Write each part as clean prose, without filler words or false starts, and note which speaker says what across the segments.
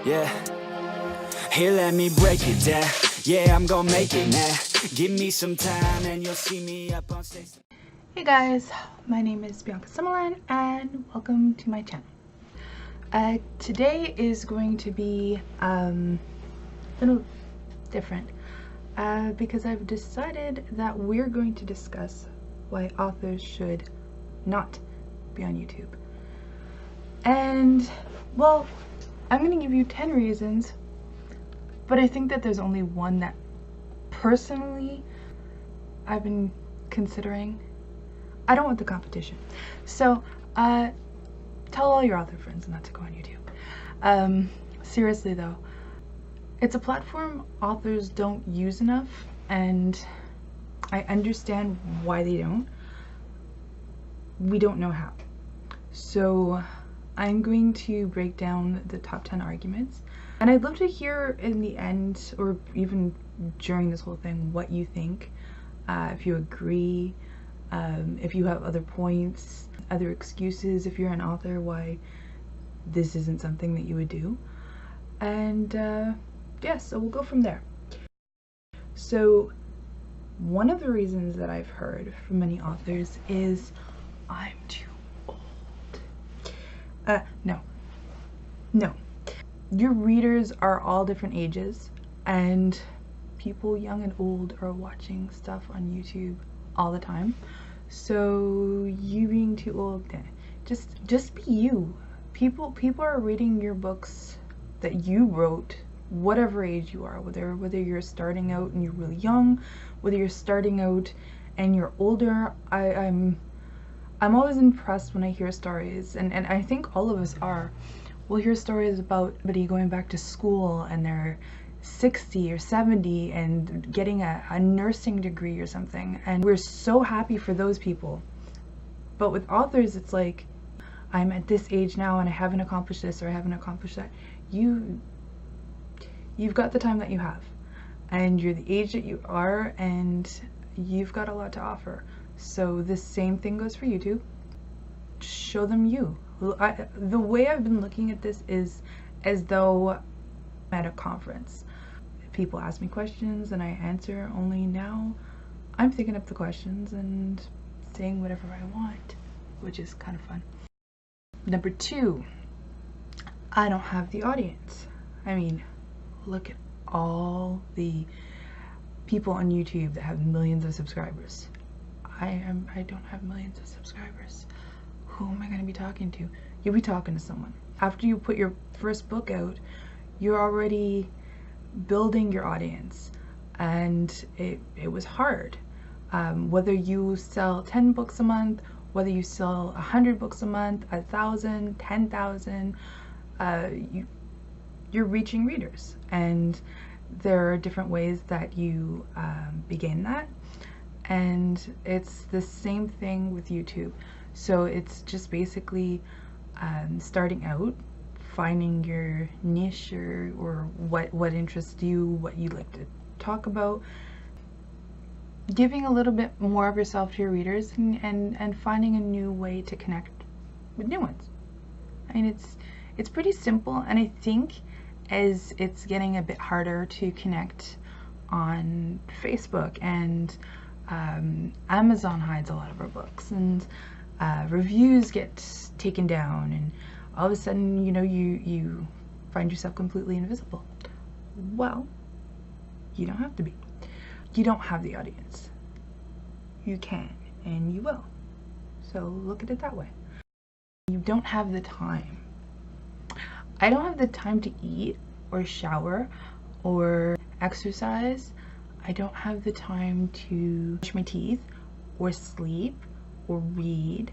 Speaker 1: Yeah, here let me break it down. Yeah, I'm gonna make it now. Give me some time and you'll see me up on stage.
Speaker 2: Hey guys, my name is Bianca SHOULDN and welcome to my channel. Today is going to be a little different because I've decided that we're going to discuss why authors should not be on YouTube. And well, I'm going to give you 10 reasons, but I think that there's only one that personally I've been considering. I don't want the competition. So tell all your author friends not to go on YouTube. Seriously though, it's a platform authors don't use enough, and I understand why they don't. We don't know how. So I'm going to break down the top 10 arguments, and I'd love to hear in the end, or even during this whole thing, what you think. If you agree, if you have other points, other excuses, if you're an author, why this isn't something that you would do. And yeah, so we'll go from there. So one of the reasons that I've heard from many authors is, I'm too old. No. Your readers are all different ages, and people young and old are watching stuff on YouTube all the time. So you being too old, just be you. People are reading your books that you wrote, whatever age you are, whether you're starting out and you're really young, whether you're starting out and you're older. I'm always impressed when I hear stories, and I think all of us are. We'll hear stories about somebody going back to school and they're 60 or 70 and getting a nursing degree or something, and we're so happy for those people. But with authors, it's like, I'm at this age now and I haven't accomplished this or I haven't accomplished that. You've got the time that you have, and you're the age that you are, and you've got a lot to offer. So the same thing goes for YouTube. Show them you. The way I've been looking at this is as though I'm at a conference. People ask me questions and I answer. Only now I'm thinking up the questions and saying whatever I want, which is kind of fun. Number 2, I don't have the audience. I mean, look at all the people on YouTube that have millions of subscribers. I don't have millions of subscribers. Who am I going to be talking to? You'll be talking to someone. After you put your first book out, you're already building your audience, and it was hard. Whether you sell 10 books a month, whether you sell 100 books a month, 1,000, 10,000, you're reaching readers, and there are different ways that you begin that. And it's the same thing with YouTube. So it's just basically starting out, finding your niche or what interests you, what you like to talk about, giving a little bit more of yourself to your readers, and finding a new way to connect with new ones. I mean, it's pretty simple, and I think as it's getting a bit harder to connect on Facebook, and Amazon hides a lot of our books, and reviews get taken down, and all of a sudden, you know, you find yourself completely invisible. Well, you don't have to be. You don't have the audience. You can, and you will. So look at it that way. You don't have the time. I don't have the time to eat or shower or exercise. I don't have the time to brush my teeth or sleep or read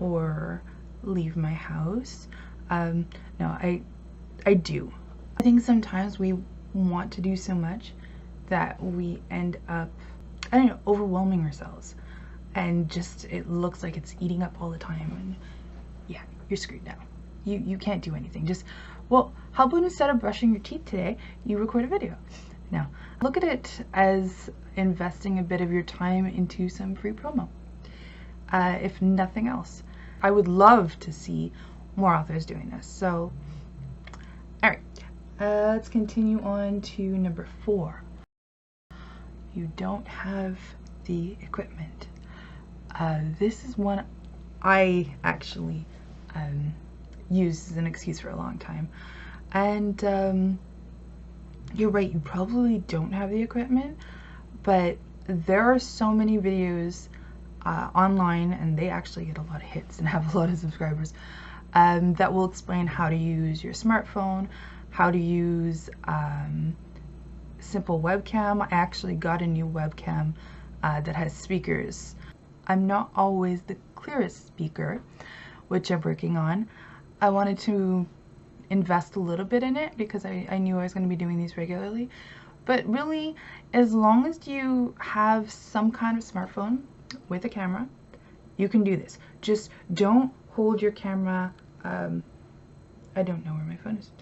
Speaker 2: or leave my house. No, I do. I think sometimes we want to do so much that we end up, I don't know, overwhelming ourselves, and just it looks like it's eating up all the time, and yeah, you're screwed now. You can't do anything. Just, well, how about instead of brushing your teeth today, you record a video? Now, look at it as investing a bit of your time into some free promo. If nothing else, I would love to see more authors doing this. So, all right, Let's continue on to number 4. You don't have the equipment. This is one I actually used as an excuse for a long time. And you're right, you probably don't have the equipment, but there are so many videos online, and they actually get a lot of hits and have a lot of subscribers, that will explain how to use your smartphone, how to use simple webcam. I actually got a new webcam that has speakers. I'm not always the clearest speaker, which I'm working on. I wanted to invest a little bit in it because I knew I was going to be doing these regularly. But really, as long as you have some kind of smartphone with a camera, you can do this. Just don't hold your camera, I don't know where my phone is.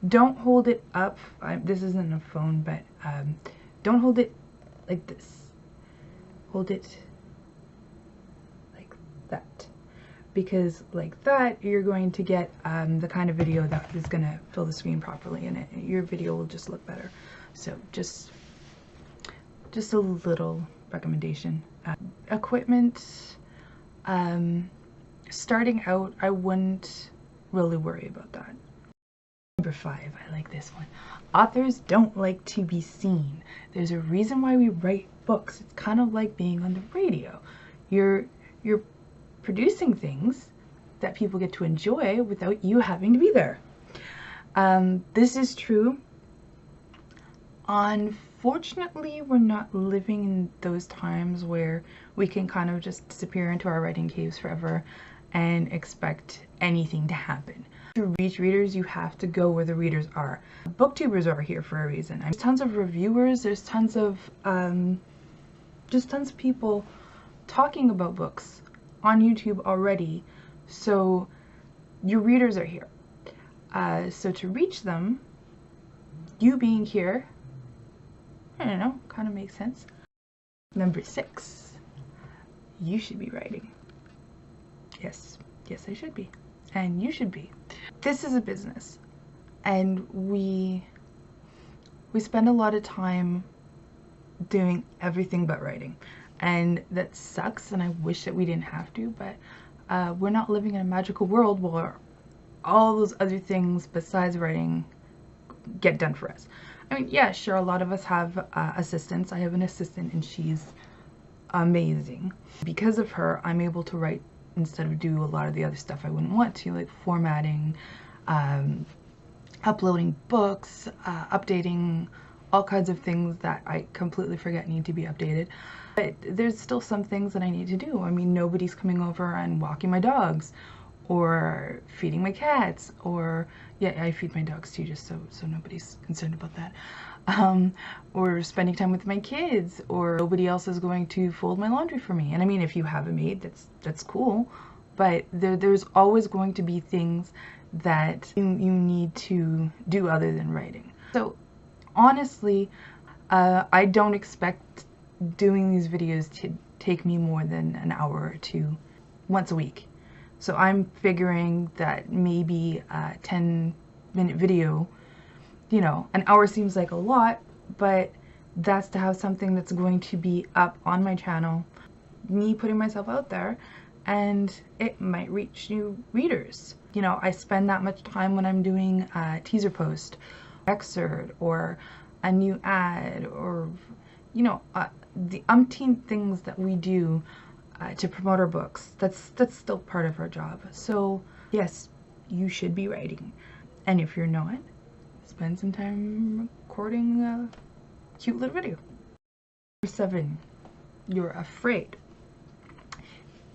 Speaker 2: Don't hold it up. This isn't a phone, but don't hold it like this. Hold it like that. Because like that, you're going to get the kind of video that is going to fill the screen properly, and your video will just look better. So just a little recommendation. Equipment, starting out, I wouldn't really worry about that. Number 5, I like this one. Authors don't like to be seen. There's a reason why we write books. It's kind of like being on the radio. You're producing things that people get to enjoy without you having to be there. This is true. Unfortunately, we're not living in those times where we can kind of just disappear into our writing caves forever and expect anything to happen. To reach readers, you have to go where the readers are. Booktubers are here for a reason. There's tons of reviewers, there's tons of just tons of people talking about books on YouTube already, so your readers are here. So to reach them, you being here, I don't know, kind of makes sense. Number 6, you should be writing. Yes, I should be, and you should be. This is a business, and we spend a lot of time doing everything but writing, and that sucks, and I wish that we didn't have to, but we're not living in a magical world where all those other things besides writing get done for us. I mean, yeah, sure, a lot of us have assistants. I have an assistant, and she's amazing. Because of her, I'm able to write instead of do a lot of the other stuff I wouldn't want to, like formatting, uploading books, updating, all kinds of things that I completely forget need to be updated. But there's still some things that I need to do. I mean, nobody's coming over and walking my dogs, or feeding my cats, or yeah, I feed my dogs too, just so nobody's concerned about that. Or spending time with my kids, or nobody else is going to fold my laundry for me. And I mean, if you have a maid, that's cool, but there's always going to be things that you need to do other than writing. So honestly, I don't expect doing these videos to take me more than an hour or 2 once a week. So I'm figuring that maybe a 10-minute video, you know, an hour seems like a lot, but that's to have something that's going to be up on my channel, me putting myself out there, and it might reach new readers. You know, I spend that much time when I'm doing a teaser post, excerpt, or a new ad, or, you know, the umpteen things that we do to promote our books. That's still part of our job. So yes, you should be writing, and if you're not, spend some time recording a cute little video. Number 7, you're afraid.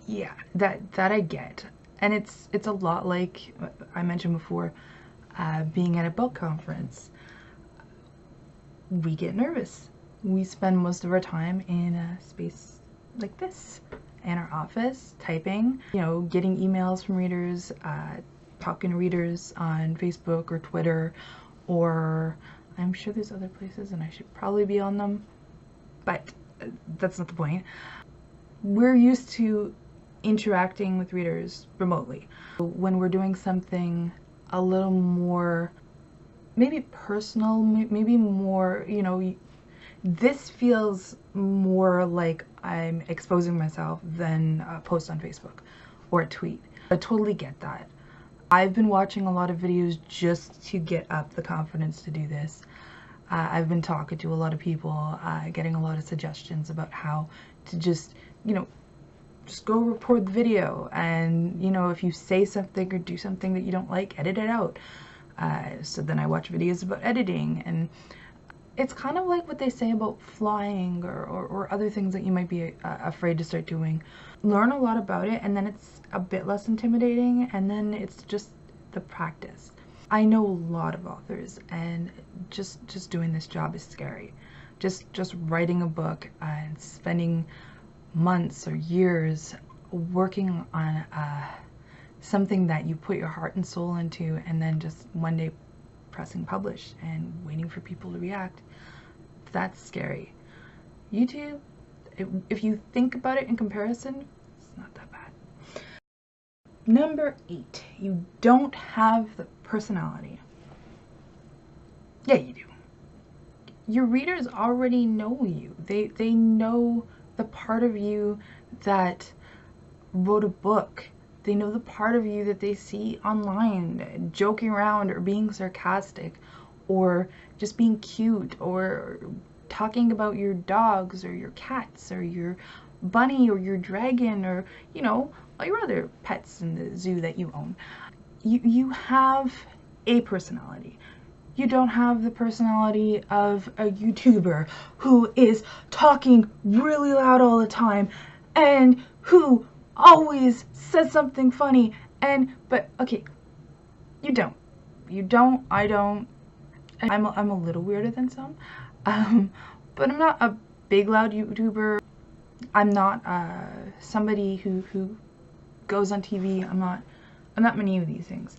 Speaker 2: Yeah, that I get, and it's a lot like I mentioned before, being at a book conference. We get nervous. We spend most of our time in a space like this, in our office, typing, you know, getting emails from readers, talking to readers on Facebook or Twitter, or I'm sure there's other places and I should probably be on them, but that's not the point. We're used to interacting with readers remotely. When we're doing something a little more maybe personal, maybe more, you know, this feels more like I'm exposing myself than a post on Facebook or a tweet. I totally get that. I've been watching a lot of videos just to get up the confidence to do this. I've been talking to a lot of people, getting a lot of suggestions about how to just, you know, just go record the video, and, you know, if you say something or do something that you don't like, edit it out. So then I watch videos about editing, and it's kind of like what they say about flying or other things that you might be afraid to start doing. Learn a lot about it, and then it's a bit less intimidating, and then it's just the practice. I know a lot of authors, and just doing this job is scary. Just writing a book and spending months or years working on something that you put your heart and soul into, and then just one day pressing publish and waiting for people to react. That's scary. YouTube, if you think about it in comparison, it's not that bad. Number 8, you don't have the personality. Yeah, you do. Your readers already know you. They know the part of you that wrote a book. They know the part of you that they see online, joking around or being sarcastic or just being cute or talking about your dogs or your cats or your bunny or your dragon or, you know, all your other pets in the zoo that you own. You have a personality. You don't have the personality of a YouTuber who is talking really loud all the time and who always says something funny, but okay, you don't, I don't. I'm a little weirder than some, but I'm not a big loud YouTuber. I'm not somebody who goes on TV. I'm not many of these things,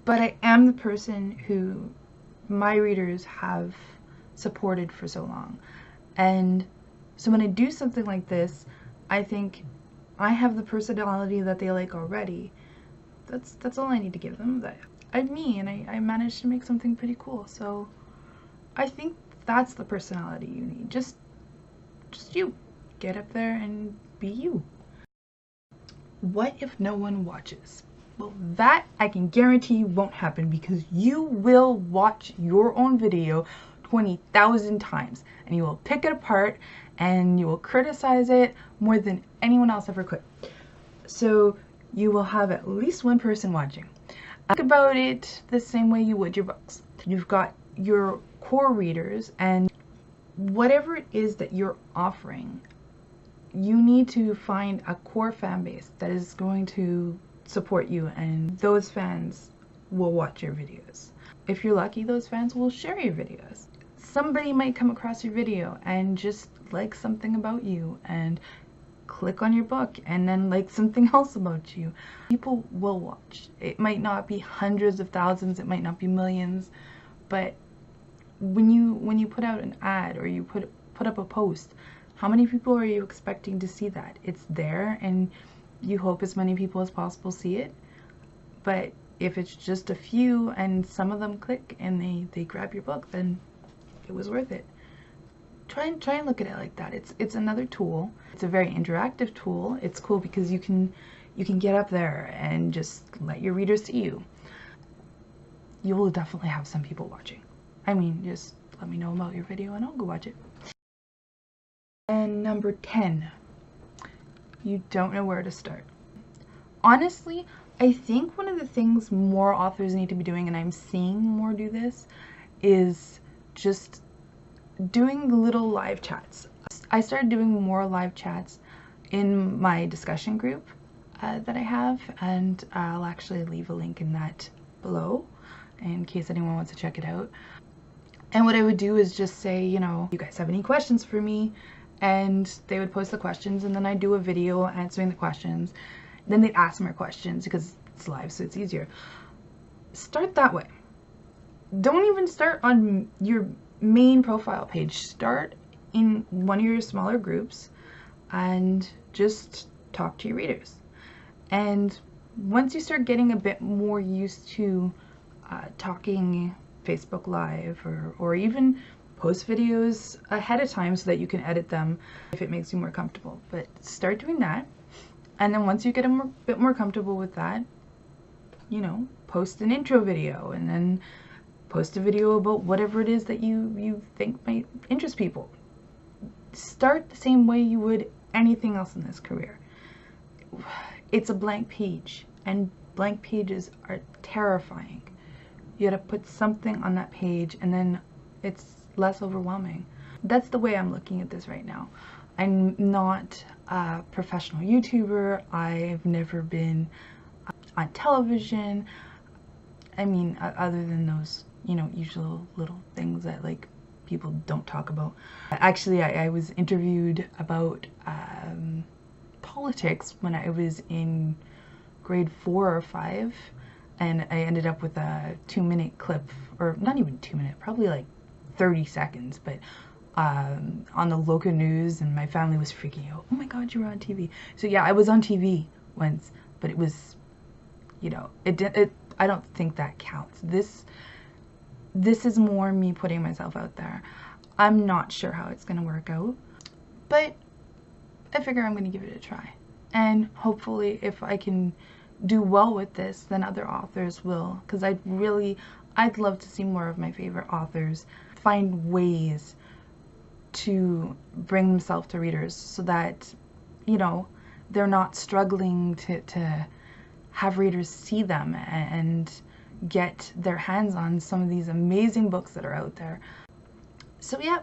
Speaker 2: but I am the person who my readers have supported for so long, and so when I do something like this, I think I have the personality that they like already. That's all I need to give them. That I'm me, and I managed to make something pretty cool. So I think that's the personality you need. Just you. Get up there and be you. What if no one watches? Well, that I can guarantee you won't happen, because you will watch your own video 20,000 times, and you will pick it apart and you will criticize it more than anyone else ever could. So you will have at least one person watching. Think about it the same way you would your books. You've got your core readers, and whatever it is that you're offering, you need to find a core fan base that is going to support you, and those fans will watch your videos. If you're lucky, those fans will share your videos. Somebody might come across your video and just like something about you and click on your book and then like something else about you. People will watch. It might not be hundreds of thousands, it might not be millions, but when you put out an ad or you put up a post, how many people are you expecting to see that? It's there, and you hope as many people as possible see it. But if it's just a few and some of them click and they grab your book, then it was worth it. Try and look at it like that. It's another tool. It's a very interactive tool. It's cool because you can get up there and just let your readers see you. You will definitely have some people watching. I mean, just let me know about your video and I'll go watch it. And number 10, you don't know where to start. Honestly, I think one of the things more authors need to be doing, and I'm seeing more do this, is just doing little live chats. I started doing more live chats in my discussion group that I have, and I'll actually leave a link in that below in case anyone wants to check it out. And what I would do is just say, you know, you guys have any questions for me? And they would post the questions, and then I'd do a video answering the questions. Then they'd ask more questions because it's live, so it's easier. Start that way. Don't even start on your main profile page. Start in one of your smaller groups and just talk to your readers. And once you start getting a bit more used to talking Facebook Live, or even post videos ahead of time so that you can edit them if it makes you more comfortable. But start doing that, and then once you get a bit more comfortable with that, you know, post an intro video, and then post a video about whatever it is that you think might interest people. Start the same way you would anything else in this career. It's a blank page, and blank pages are terrifying. You gotta put something on that page, and then it's less overwhelming. That's the way I'm looking at this right now. I'm not a professional YouTuber. I've never been on television. I mean, other than those, you know, usual little things that like people don't talk about. Actually, I was interviewed about politics when I was in grade 4 or 5, and I ended up with a 2-minute clip, or not even 2 minutes, probably like 30 seconds, but on the local news, and my family was freaking out. Oh my god, you were on TV. So yeah, I was on TV once, but it was, you know, I don't think that counts. This is more me putting myself out there. I'm not sure how it's gonna work out, but I figure I'm gonna give it a try. And hopefully if I can do well with this, then other authors will, because I'd love to see more of my favorite authors find ways to bring themselves to readers so that, you know, they're not struggling to have readers see them and get their hands on some of these amazing books that are out there. So yeah,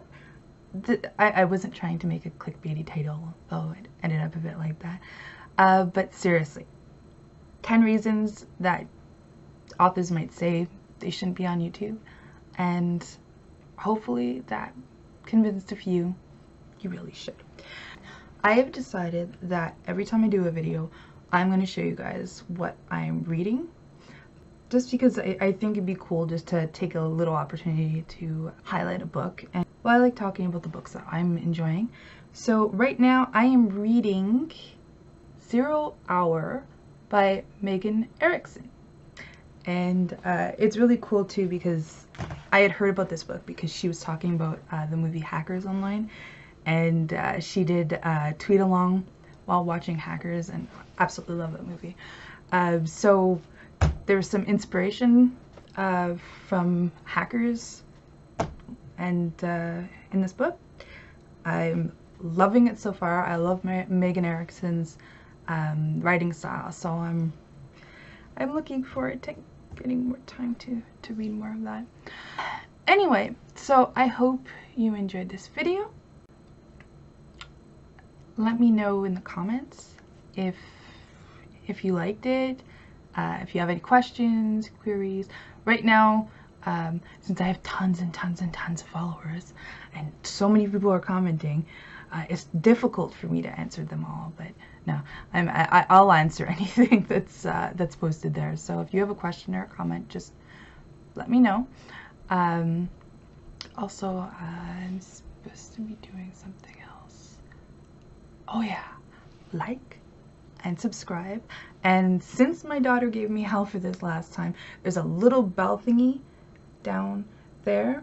Speaker 2: I wasn't trying to make a clickbaity title, though it ended up a bit like that. But seriously, 10 reasons that authors might say they shouldn't be on YouTube, and hopefully that convinced a few you really should. I have decided that every time I do a video, I'm going to show you guys what I'm reading, just because I think it'd be cool just to take a little opportunity to highlight a book. And well, I like talking about the books that I'm enjoying. So right now I am reading 0 Hour by Erickson. And it's really cool too, because I had heard about this book because she was talking about the movie Hackers online, and she did tweet along while watching Hackers, and absolutely love that movie. So there's some inspiration from Hackers and in this book. I'm loving it so far. I love Erickson's writing style, so I'm looking forward to getting more time to read more of that. Anyway, so I hope you enjoyed this video. Let me know in the comments if you liked it, if you have any questions, queries. Right now, since I have tons and tons and tons of followers and so many people are commenting, it's difficult for me to answer them all, but no, I'll answer anything that's posted there. So if you have a question or a comment, just let me know. Also, I'm supposed to be doing something else. Oh yeah, like and subscribe. And since my daughter gave me hell for this last time, there's a little bell thingy down there.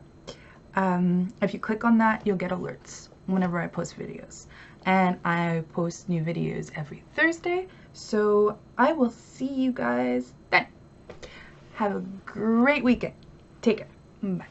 Speaker 2: If you click on that, you'll get alerts whenever I post videos. And I post new videos every Thursday, so I will see you guys then. Have a great weekend. Take care. Bye.